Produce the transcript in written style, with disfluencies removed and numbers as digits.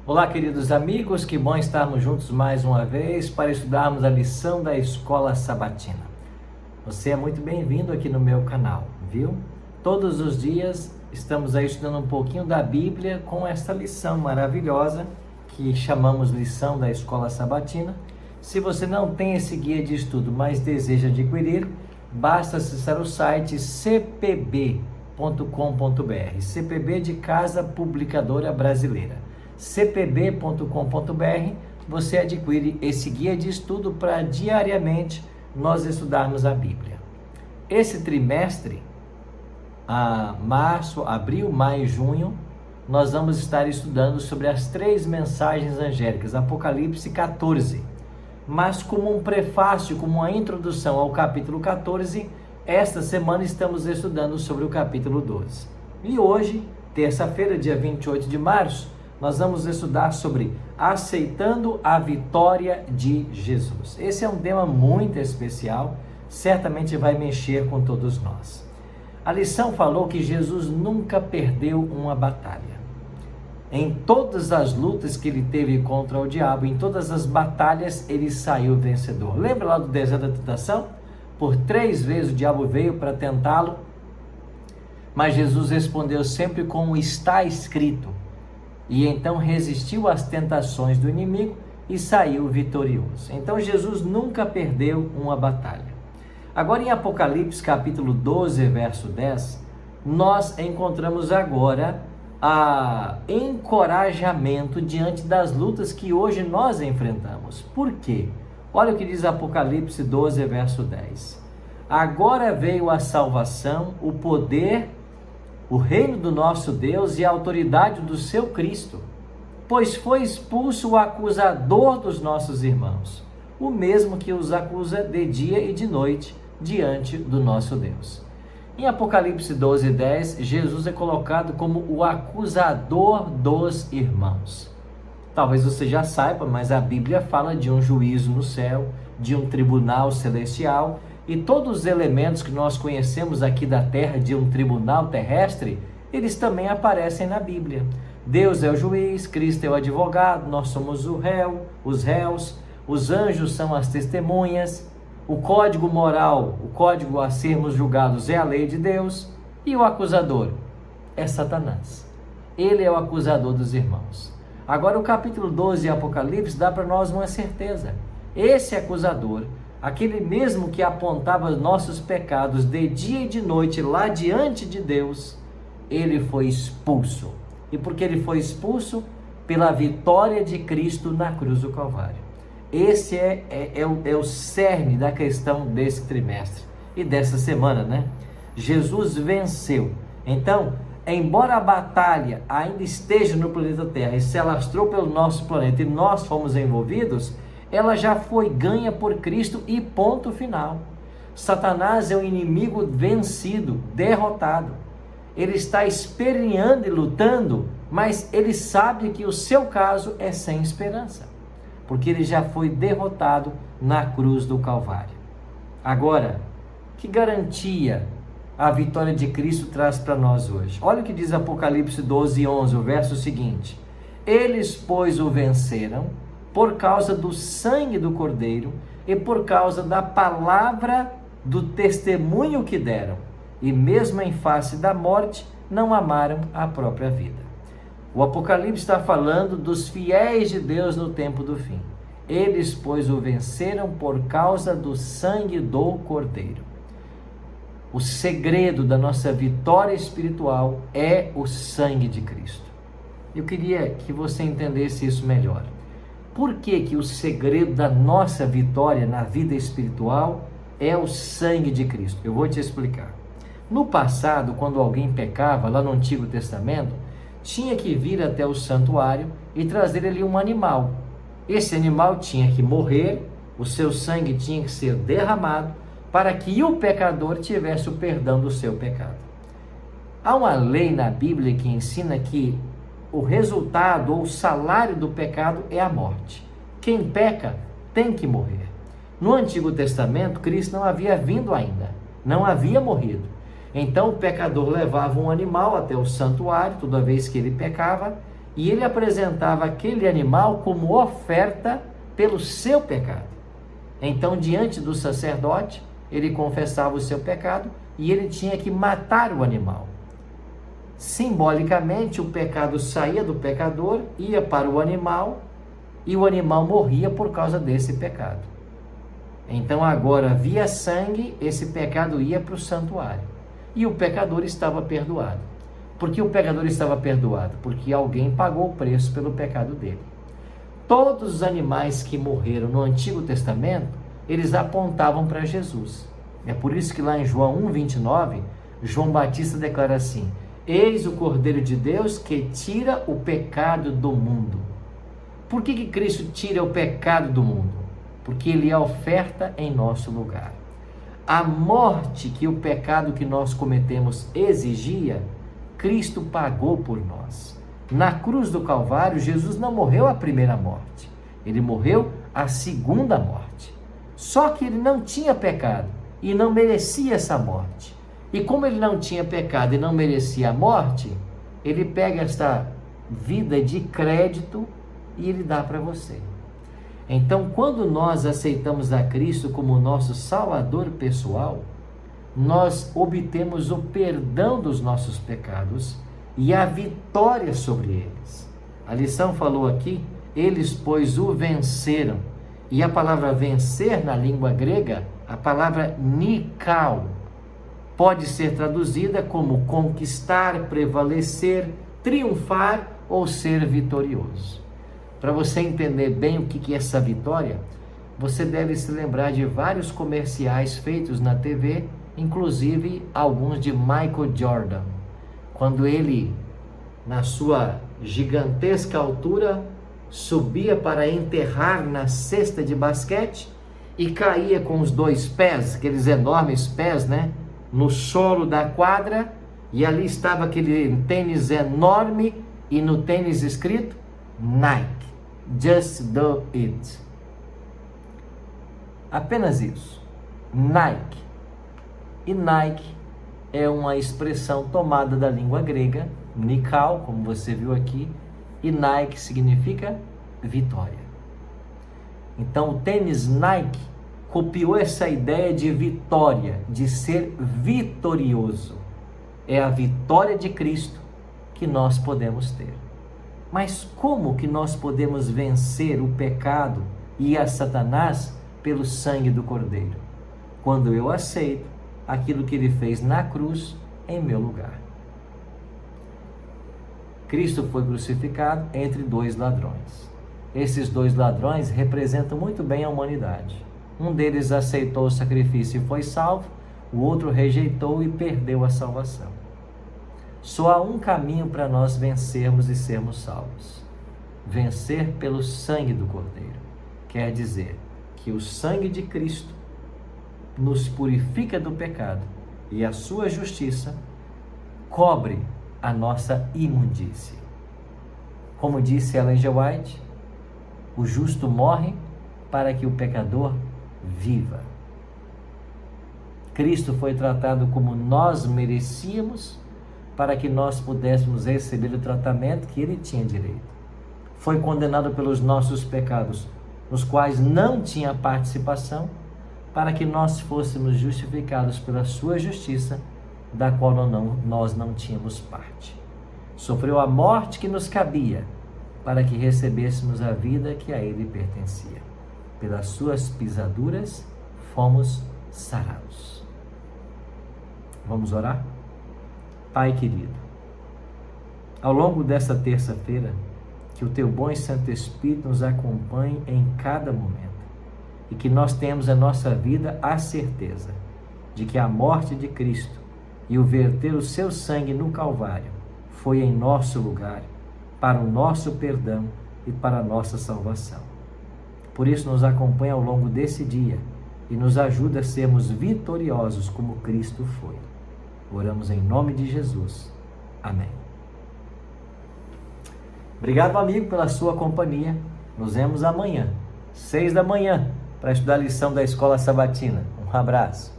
Olá, queridos amigos, que bom estarmos juntos mais uma vez para estudarmos a lição da Escola Sabatina. Você é muito bem-vindo aqui no meu canal, viu? Todos os dias estamos aí estudando um pouquinho da Bíblia com esta lição maravilhosa que chamamos Lição da Escola Sabatina. Se você não tem esse guia de estudo, mas deseja adquirir, basta acessar o site cpb.com.br, CPB de Casa Publicadora Brasileira. cpb.com.br, você adquire esse guia de estudo para diariamente nós estudarmos a Bíblia. Esse trimestre, março, abril, maio e junho, nós vamos estar estudando sobre as 3 mensagens angélicas, Apocalipse 14. Mas como um prefácio, como uma introdução ao capítulo 14, esta semana estamos estudando sobre o capítulo 12. E hoje, terça-feira, dia 28 de março, nós vamos estudar sobre aceitando a vitória de Jesus. Esse é um tema muito especial, certamente vai mexer com todos nós. A lição falou que Jesus nunca perdeu uma batalha. Em todas as lutas que ele teve contra o diabo, em todas as batalhas, ele saiu vencedor. Lembra lá do deserto da tentação? Por 3 vezes o diabo veio para tentá-lo, mas Jesus respondeu sempre com está escrito. E então resistiu às tentações do inimigo e saiu vitorioso. Então Jesus nunca perdeu uma batalha. Agora em Apocalipse capítulo 12, verso 10, nós encontramos agora encorajamento diante das lutas que hoje nós enfrentamos. Por quê? Olha o que diz Apocalipse 12, verso 10. Agora veio a salvação, o poder, o reino do nosso Deus e a autoridade do seu Cristo, pois foi expulso o acusador dos nossos irmãos, o mesmo que os acusa de dia e de noite diante do nosso Deus. Em Apocalipse 12, 10, Jesus é colocado como o acusador dos irmãos. Talvez você já saiba, mas a Bíblia fala de um juízo no céu, de um tribunal celestial, e todos os elementos que nós conhecemos aqui da terra de um tribunal terrestre, eles também aparecem na Bíblia. Deus é o juiz, Cristo é o advogado, nós somos os réus, os anjos são as testemunhas, o código moral, o código a sermos julgados é a lei de Deus, e o acusador é Satanás. Ele é o acusador dos irmãos. Agora o capítulo 12 de Apocalipse dá para nós uma certeza. Esse acusador, aquele mesmo que apontava os nossos pecados de dia e de noite lá diante de Deus, ele foi expulso. E por que ele foi expulso? Pela vitória de Cristo na cruz do Calvário. Esse é o cerne da questão desse trimestre e dessa semana, né? Jesus venceu. Então, embora a batalha ainda esteja no planeta Terra e se alastrou pelo nosso planeta e nós fomos envolvidos, ela já foi ganha por Cristo e ponto final. Satanás é um inimigo vencido, derrotado. Ele está esperneando e lutando, mas ele sabe que o seu caso é sem esperança, porque ele já foi derrotado na cruz do Calvário. Agora, que garantia a vitória de Cristo traz para nós hoje? Olha o que diz Apocalipse 12, 11, o verso seguinte. Eles, pois, o venceram por causa do sangue do Cordeiro e por causa da palavra do testemunho que deram, e mesmo em face da morte, não amaram a própria vida. O Apocalipse está falando dos fiéis de Deus no tempo do fim. Eles, pois, o venceram por causa do sangue do Cordeiro. O segredo da nossa vitória espiritual é o sangue de Cristo. Eu queria que você entendesse isso melhor. Por que o segredo da nossa vitória na vida espiritual é o sangue de Cristo? Eu vou te explicar. No passado, quando alguém pecava, lá no Antigo Testamento, tinha que vir até o santuário e trazer ali um animal. Esse animal tinha que morrer, o seu sangue tinha que ser derramado para que o pecador tivesse o perdão do seu pecado. Há uma lei na Bíblia que ensina que o resultado ou o salário do pecado é a morte. Quem peca tem que morrer. No Antigo Testamento, Cristo não havia vindo ainda, não havia morrido. Então o pecador levava um animal até o santuário, toda vez que ele pecava, e ele apresentava aquele animal como oferta pelo seu pecado. Então, diante do sacerdote, ele confessava o seu pecado e ele tinha que matar o animal. Simbolicamente, o pecado saía do pecador, ia para o animal e o animal morria por causa desse pecado. Então, agora, via sangue, esse pecado ia para o santuário e o pecador estava perdoado. Por que o pecador estava perdoado? Porque alguém pagou o preço pelo pecado dele. Todos os animais que morreram no Antigo Testamento, eles apontavam para Jesus. É por isso que lá em João 1,29, João Batista declara assim: eis o Cordeiro de Deus que tira o pecado do mundo. Por que Cristo tira o pecado do mundo? Porque ele é oferta em nosso lugar. A morte que o pecado que nós cometemos exigia, Cristo pagou por nós. Na cruz do Calvário, Jesus não morreu a primeira morte, ele morreu a segunda morte. Só que ele não tinha pecado e não merecia essa morte. E como ele não tinha pecado e não merecia a morte, ele pega esta vida de crédito e ele dá para você. Então, quando nós aceitamos a Cristo como nosso Salvador pessoal, nós obtemos o perdão dos nossos pecados e a vitória sobre eles. A lição falou aqui, eles, pois, o venceram. E a palavra vencer na língua grega, a palavra nikao, pode ser traduzida como conquistar, prevalecer, triunfar ou ser vitorioso. Para você entender bem o que é essa vitória, você deve se lembrar de vários comerciais feitos na TV, inclusive alguns de Michael Jordan, quando ele, na sua gigantesca altura, subia para enterrar na cesta de basquete e caía com os dois pés, aqueles enormes pés, no solo da quadra, e ali estava aquele tênis enorme e no tênis escrito Nike, just do it. Apenas isso, Nike. E Nike é uma expressão tomada da língua grega, nikao, como você viu aqui, e Nike significa vitória. Então o tênis Nike copiou essa ideia de vitória, de ser vitorioso. É a vitória de Cristo que nós podemos ter. Mas como que nós podemos vencer o pecado e a Satanás pelo sangue do Cordeiro? Quando eu aceito aquilo que ele fez na cruz em meu lugar. Cristo foi crucificado entre dois ladrões. Esses dois ladrões representam muito bem a humanidade. Um deles aceitou o sacrifício e foi salvo, o outro rejeitou e perdeu a salvação. Só há um caminho para nós vencermos e sermos salvos: vencer pelo sangue do Cordeiro. Quer dizer que o sangue de Cristo nos purifica do pecado e a sua justiça cobre a nossa imundície. Como disse Ellen G. White, o justo morre para que o pecador viva. Cristo foi tratado como nós merecíamos para que nós pudéssemos receber o tratamento que ele tinha direito. Foi condenado pelos nossos pecados, nos quais não tinha participação, para que nós fôssemos justificados pela sua justiça, da qual nós não tínhamos parte. Sofreu a morte que nos cabia, para que recebêssemos a vida que a ele pertencia. Pelas suas pisaduras fomos sarados. Vamos orar? Pai querido, ao longo desta terça-feira, que o teu bom e santo Espírito nos acompanhe em cada momento e que nós tenhamos a nossa vida a certeza de que a morte de Cristo e o verter o seu sangue no Calvário foi em nosso lugar, para o nosso perdão e para a nossa salvação. Por isso nos acompanha ao longo desse dia e nos ajuda a sermos vitoriosos como Cristo foi. Oramos em nome de Jesus. Amém. Obrigado, amigo, pela sua companhia. Nos vemos amanhã, 6 da manhã, para estudar a lição da Escola Sabatina. Um abraço.